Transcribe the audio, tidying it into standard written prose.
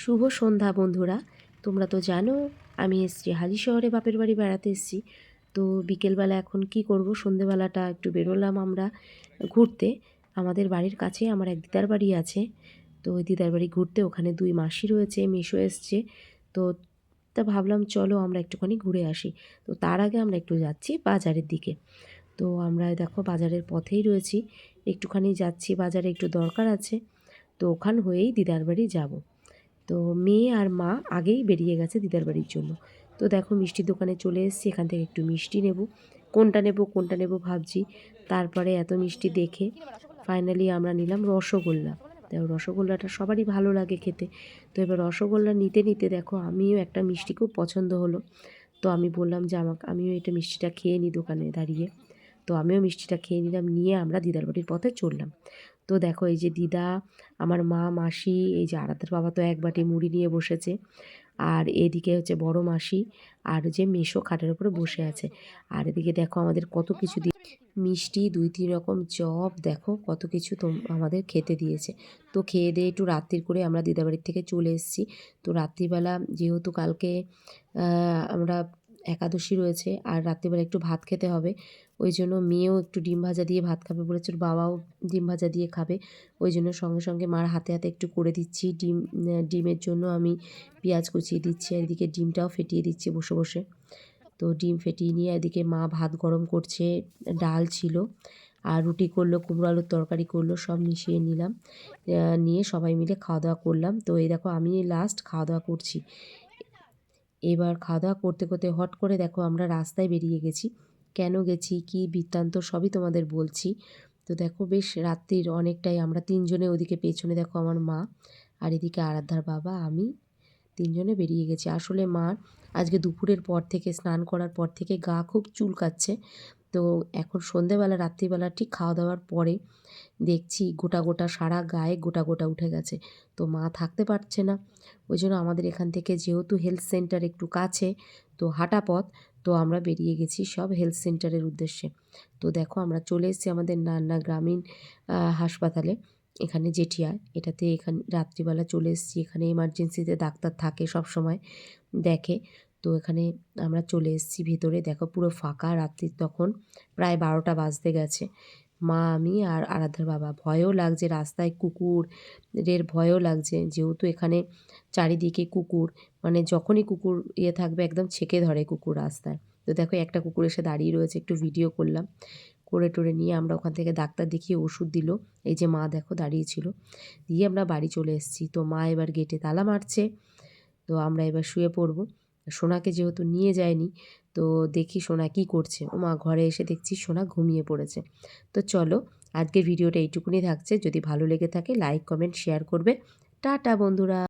শুভ সন্ধ্যা বন্ধুরা। তোমরা তো জানো আমি এসছি হালি শহরে, বাপের বাড়ি বেড়াতে এসছি। তো বিকেলবেলা এখন কি করব, সন্ধেবেলাটা একটু বেরোলাম আমরা ঘুরতে। আমাদের বাড়ির কাছে আমার এক দিদার বাড়ি আছে। তো ওই দিদার বাড়ি ঘুরতে, ওখানে দুই মাসি রয়েছে, মেসো এসছে। তো তা ভাবলাম চলো আমরা একটুখানি ঘুরে আসি। তো তার আগে আমরা একটু যাচ্ছি বাজারের দিকে। তো আমরা দেখো বাজারের পথেই রয়েছি, একটুখানি যাচ্ছি, বাজারে একটু দরকার আছে। তো ওখান হয়েই দিদার বাড়ি যাব। তো মেয়ে আর মা আগেই বেরিয়ে গেছে দিদার বাড়ির জন্য। তো দেখো মিষ্টির দোকানে চলে এসেছি, এখান থেকে একটু মিষ্টি নেব। কোনটা নেব ভাবছি। তারপরে এত মিষ্টি দেখে ফাইনালি আমরা নিলাম রসগোল্লা। তো রসগোল্লাটা সবারই ভালো লাগে খেতে। তো এবার রসগোল্লা নিতে নিতে দেখো আমিও একটা মিষ্টি খুব পছন্দ হলো। তো আমি বললাম যে আমিও এটা মিষ্টিটা খেয়ে নিই দোকানে দাঁড়িয়ে। তো আমিও মিষ্টিটা খেয়ে নিলাম, নিয়ে আমরা দিদার বাড়ির পথে চললাম। তো দেখো এই যে দিদা, আমার মা, মাসি, এই যে আরাধ্যার বাবা তো এক বাটি মুড়ি নিয়ে বসেছে। আর এদিকে হচ্ছে বড় মাসি, আর যে মেসো খাটের উপরে বসে আছে। আর এদিকে দেখো আমাদের কত কিছু মিষ্টি, 2-3 রকম চপ, দেখো কত কিছু তো আমাদের খেতে দিয়েছে। তো খেয়ে দিয়ে একটু রাত্রির করে আমরা দিদাবাড়ির থেকে চলে এসেছি। তো রাত্রিবেলা যেহেতু কালকে আমরা একাদশী রয়েছে আর রাত্রিবেলা একটু ভাত খেতে হবে, ওই জন্য মেয়েও একটু ডিম ভাজা দিয়ে ভাত খাবে বলেছে, ওর বাবাও ডিম ভাজা দিয়ে খাবে। ওই জন্য সঙ্গে সঙ্গে মার হাতে হাতে একটু করে দিচ্ছি। ডিমের জন্য আমি পেঁয়াজ কুচিয়ে দিচ্ছি, আর এদিকে ডিমটাও ফেটিয়ে দিচ্ছি বসে বসে। তো ডিম ফেটিয়ে নিয়ে এদিকে মা ভাত গরম করছে, ডাল ছিল, আর রুটি করলো, কুমড়ো আলুর তরকারি করলো, সব মিশিয়ে নিলাম। নিয়ে সবাই মিলে খাওয়া দাওয়া করলাম। তো এই দেখো আমি লাস্ট খাওয়া দাওয়া করছি। এবার খাওয়া দাওয়া করতে করতে হট করে দেখো আমরা রাস্তায় বেরিয়ে গেছি। কেন গেছি, কি বৃত্তান্ত, সবই তোমাদের বলছি। তো দেখো বেশ রাত্রির অনেকটাই, আমরা তিনজনে, ওদিকে পেছনে দেখো আমার মা, আর এদিকে আরাধ্যার বাবা, আমি, তিনজনে বেরিয়ে গেছি। আসলে মার আজকে দুপুরের পর থেকে, স্নান করার পর থেকে গা খুব চুলকাচ্ছে। তো এখন সন্ধেবেলা, রাত্রিবেলা ঠিক খাওয়া দাওয়ার পরে দেখছি গোটা গোটা সারা গায়ে গোটা গোটা উঠে গেছে। তো মা থাকতে পারছে না। ওই জন্য আমাদের এখান থেকে, যেহেতু হেলথ সেন্টার একটু কাছে, তো হাঁটা পথ, তো আমরা বেরিয়ে গেছি সব হেলথ সেন্টারের উদ্দেশ্যে। তো দেখো আমরা চলে এসেছি আমাদের নান্না গ্রামীণ হাসপাতালে, এখানে জেঠিয়া, এটাতে এখানে রাত্রিবেলা চলে এসেছি। এখানে এমার্জেন্সিতে ডাক্তার থাকে, সব সময় দেখে। তো এখানে আমরা চলে এসেছি ভেতরে, দেখো পুরো ফাঁকা, রাত্রির তখন প্রায় 12টা বাজতে গেছে। মা, আমি আর আরাধ্যার বাবা। ভয়ও লাগছে, রাস্তায় কুকুরের ভয়ও লাগছে, যেহেতু এখানে চারিদিকে কুকুর, মানে যখনই কুকুর থাকবে একদম ছেঁকে ধরে কুকুর রাস্তায়। তো দেখো একটা কুকুর এসে দাঁড়িয়ে রয়েছে, একটু ভিডিও করলাম। করে টোরে নিয়ে আমরা ওখান থেকে ডাক্তার দেখিয়ে ওষুধ দিল। এই যে মা দেখো দাঁড়িয়ে ছিল, দিয়ে আমরা বাড়ি চলে এসেছি। তো মা এবার গেটে তালা মারছে। তো আমরা এবার শুয়ে পড়বো। সোনাকে যেহেতু নিয়ে যায়নি, তো দেখি সোনা কি করছে। ও মা, ঘরে এসে দেখছি সোনা ঘুমিয়ে পড়েছে। তো চলো, আজকের ভিডিওটা এইটুকুনি থাকছে। যদি ভালো লেগে থাকে লাইক, কমেন্ট, শেয়ার করবে। টাটা বন্ধুরা।